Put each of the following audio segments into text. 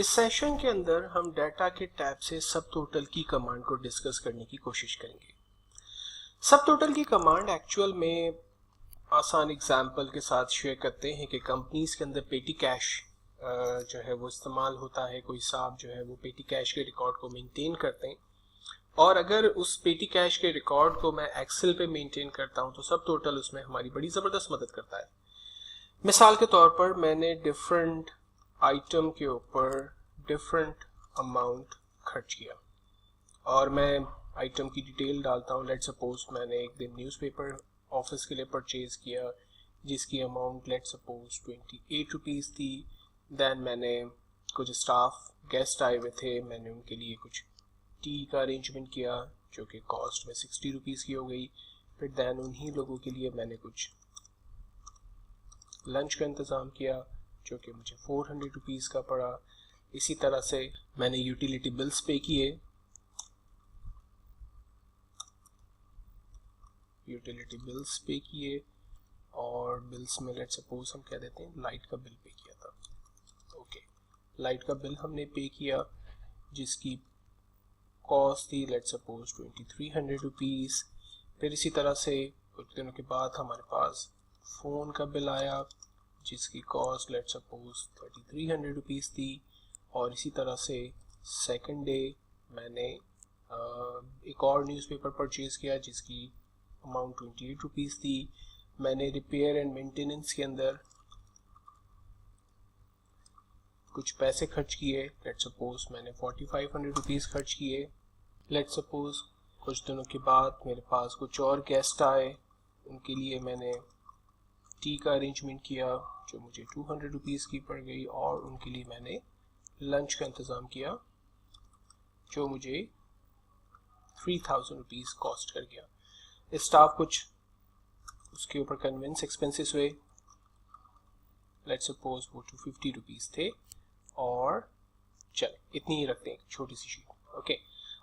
इस सेशन के अंदर हम डाटा के टैब से सब टोटल की कमांड को डिस्कस करने की कोशिश करेंगे। सब टोटल की कमांड एक्चुअल में आसान एग्जाम्पल के साथ शेयर करते हैं कि कंपनीज के अंदर पेटी कैश जो है वो इस्तेमाल होता है। कोई साहब जो है वो पेटी कैश के रिकॉर्ड को मेंटेन करते हैं और अगर उस पेटी कैश के रिकॉर्ड को मैं एक्सेल पे मेंटेन करता हूं तो सब टोटल उसमें हमारी बड़ी ज़बरदस्त मदद करता है। मिसाल के तौर पर मैंने डिफरेंट आइटम के ऊपर डिफरेंट अमाउंट खर्च किया और मैं आइटम की डिटेल डालता हूँ। लेट सपोज मैंने एक दिन न्यूज़पेपर ऑफिस के लिए परचेज किया जिसकी अमाउंट लेट सपोज 28 रुपीज़ थी। देन मैंने कुछ स्टाफ गेस्ट आए हुए थे, मैंने उनके लिए कुछ टी का अरेंजमेंट किया जो कि कॉस्ट में 60 रुपीज़ की हो गई। फिर देन उन्हीं लोगों के लिए मैंने कुछ लंच का इंतज़ाम किया जो कि मुझे 400 रुपीज़ का पड़ा। इसी तरह से मैंने यूटिलिटी बिल्स पे किए, और बिल्स में लेट सपोज हम कह देते हैं लाइट का बिल पे किया था। ओके, लाइट का बिल हमने पे किया जिसकी कॉस्ट थी लेट सपोज 2300 रुपीज़। फिर इसी तरह से कुछ दिनों के बाद हमारे पास फ़ोन का बिल आया जिसकी कॉस्ट लेट सपोज 3300 रुपीज़ थी। और इसी तरह से सेकंड डे मैंने एक और न्यूज़पेपर परचेज़ किया जिसकी अमाउंट 28 रुपीज़ थी। मैंने रिपेयर एंड मेंटेनेंस के अंदर कुछ पैसे खर्च किए, लेट सपोज मैंने 4500 रुपीज़ खर्च किए। लेट सपोज कुछ दिनों के बाद मेरे पास कुछ और गेस्ट आए, उनके लिए मैंने टी का अरेंजमेंट किया जो मुझे 200 रुपीज़ की पड़ गई, और उनके लिए मैंने लंच का इंतज़ाम किया जो मुझे 3000 रुपीज़ कॉस्ट कर गया। स्टाफ कुछ उसके ऊपर कन्वेंस एक्सपेंसेस हुए, लेट सपोज वो 250 रुपीज़ थे, और चल इतनी ही रखते हैं, छोटी सी शीट। ओके,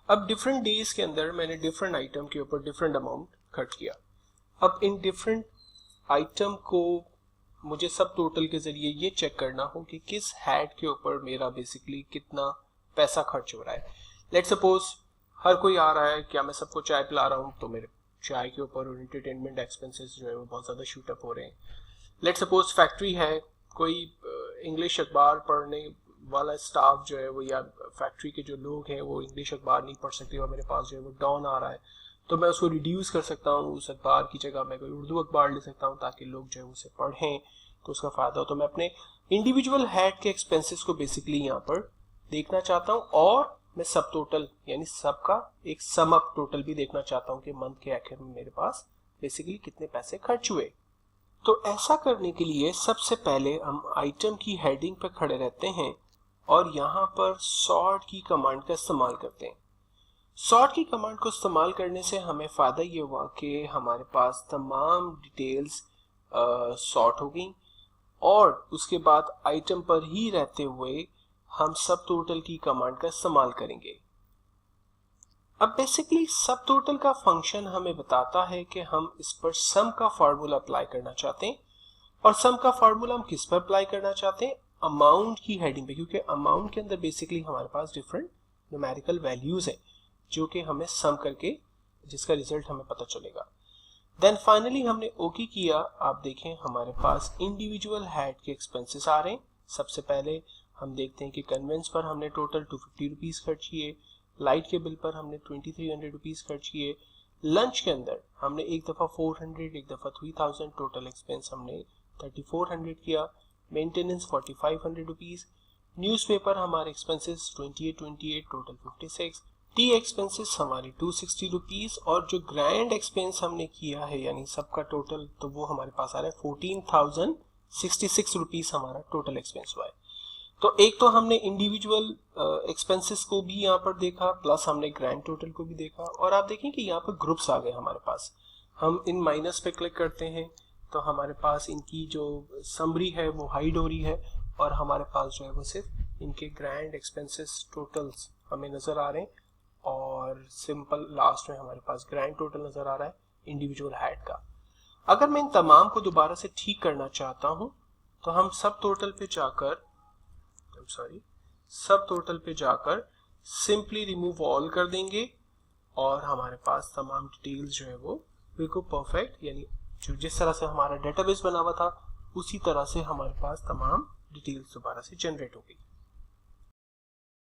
अब डिफरेंट डेज के अंदर मैंने डिफरेंट आइटम के ऊपर डिफरेंट अमाउंट खर्च किया। अब इन डिफरेंट आइटम को मुझे सब टोटल के जरिए ये चेक करना हो कि किस हेड के ऊपर मेरा बेसिकली कितना पैसा खर्च हो रहा है। लेट सपोज हर कोई आ रहा है, क्या मैं सबको चाय पिला रहा हूँ तो मेरे चाय के ऊपर और एंटरटेनमेंट एक्सपेंसेस जो है वो बहुत ज़्यादा शूट अप हो रहे हैं। लेट सपोज फैक्ट्री है, कोई इंग्लिश अखबार पढ़ने वाला स्टाफ जो है वो, या फैक्ट्री के जो लोग हैं वो इंग्लिश अखबार नहीं पढ़ सकते और मेरे पास जो है वो डाउन आ रहा है, तो मैं उसको रिड्यूस कर सकता हूँ। उस अखबार की जगह मैं कोई उर्दू अखबार ले सकता हूँ ताकि लोग जो है उसे पढ़ें तो उसका फ़ायदा हो। तो मैं अपने इंडिविजुअल हेड के एक्सपेंसेस को बेसिकली यहाँ पर देखना चाहता हूँ, और मैं सब टोटल यानी सबका एक सम अप टोटल भी देखना चाहता हूँ कि मंथ के आखिर में मेरे पास बेसिकली कितने पैसे खर्च हुए। तो ऐसा करने के लिए सबसे पहले हम आइटम की हेडिंग पर खड़े रहते हैं और यहाँ पर सॉर्ट की कमांड का इस्तेमाल करते हैं। सॉर्ट की कमांड को इस्तेमाल करने से हमें फ़ायदा ये हुआ कि हमारे पास तमाम डिटेल्स सॉर्ट हो गई, और उसके बाद आइटम पर ही रहते हुए हम सब टोटल की कमांड का इस्तेमाल करेंगे। अब बेसिकली सब टोटल का फंक्शन हमें बताता है कि हम इस पर सम का फार्मूला अप्लाई करना चाहते हैं, और सम का फार्मूला हम किस पर अप्लाई करना चाहते हैं, अमाउंट की हेडिंग पे, क्योंकि अमाउंट के अंदर बेसिकली हमारे पास डिफरेंट न्यूमेरिकल वैल्यूज है जो कि हमें सम करके जिसका रिजल्ट हमें पता चलेगा। देन फाइनली हमने ओके किया। आप देखें हमारे पास इंडिविजुअल हेड के एक्सपेंसेस आ रहे हैं। सबसे पहले हम देखते हैं कि कन्वेंस पर हमने टोटल 250 रुपीज़ खर्च किए, लाइट के बिल पर हमने 2300 रुपीज़ खर्च किए, लंच के अंदर हमने एक दफ़ा 400, एक दफ़ा 3000, टोटल एक्सपेंस हमने 3400 किया, मेंटेनेंस 4500 रुपीज़, न्यूज़पेपर हमारे एक्सपेंसेस 28, टोटल 56, टी एक्सपेंसेस हमारी 260 रुपीज़, और जो ग्रैंड एक्सपेंस हमने किया है यानी सबका टोटल, तो वो हमारे पास आ रहा है 14,066 रुपीज़ हमारा टोटल एक्सपेंस हुआ है। तो एक तो हमने इंडिविजुअल एक्सपेंसेस को भी यहाँ पर देखा, प्लस हमने ग्रैंड टोटल को भी देखा, और आप देखें कि यहाँ पर ग्रुप्स आ गए हमारे पास। हम इन माइनस पे क्लिक करते हैं तो हमारे पास इनकी जो समरी है वो हाइड हो रही है, और हमारे पास जो है वो सिर्फ इनके ग्रैंड एक्सपेंसेस टोटल्स हमें नज़र आ रहे हैं, और सिंपल लास्ट में हमारे पास ग्रैंड टोटल नज़र आ रहा है इंडिविजुअल हेड का। अगर मैं इन तमाम को दोबारा से ठीक करना चाहता हूँ तो हम सब टोटल पे जाकर सब टोटल पे जाकर सिंपली रिमूव ऑल कर देंगे और हमारे पास तमाम डिटेल्स जो है वो बिल्कुल परफेक्ट, यानी जो जिस तरह से हमारा डेटाबेस बना हुआ था उसी तरह से हमारे पास तमाम डिटेल्स दोबारा से जनरेट हो गई।